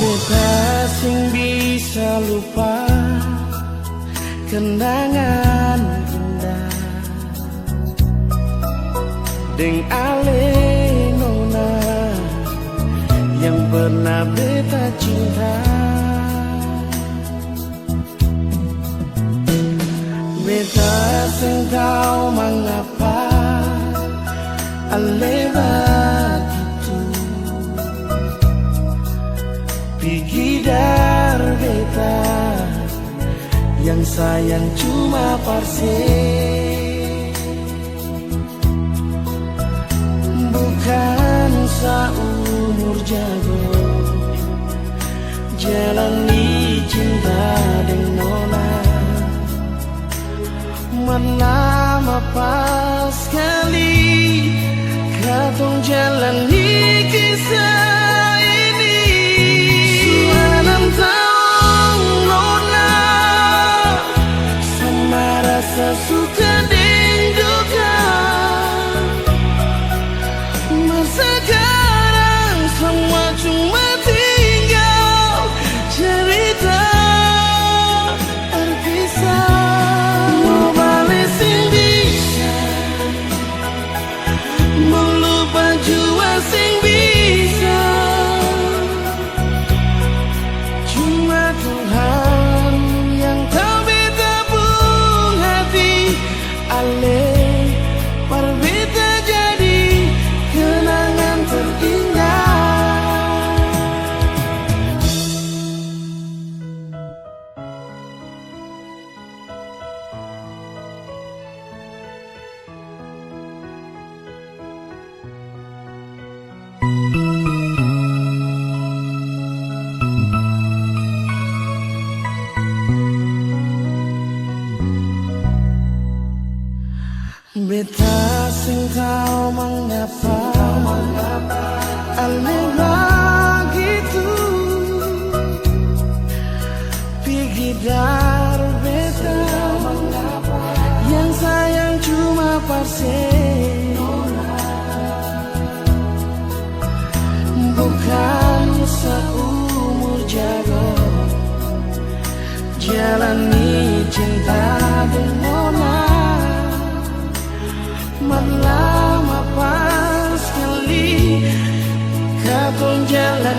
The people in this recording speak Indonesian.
Beta sing bisa lupa kenangan indah deng ale nona yang pernah beta cinta. Beta sing tahu mengapa ale begitu pergi dari beta yang sayang cuma parse, bukan seumur jago jalani cinta dengan nona. Menama pas sekali katong jalani kisah ini. Suanam tahu nona sama rasa suka dan duka. Masa sekarang semua cuma tinggal cerita terpisah. Mau balik sing bisa, mau lupa jua sing bisa. Cuma Tuhan yang tahu beta pun hati ale berbeda jadi kenangan terindah. Beta sing tahu mengapa ale begitu pergi dari beta yang sayang cuma parse, bukan seumur jago jalani cinta dengan nona. Lama pas sekali katong jalan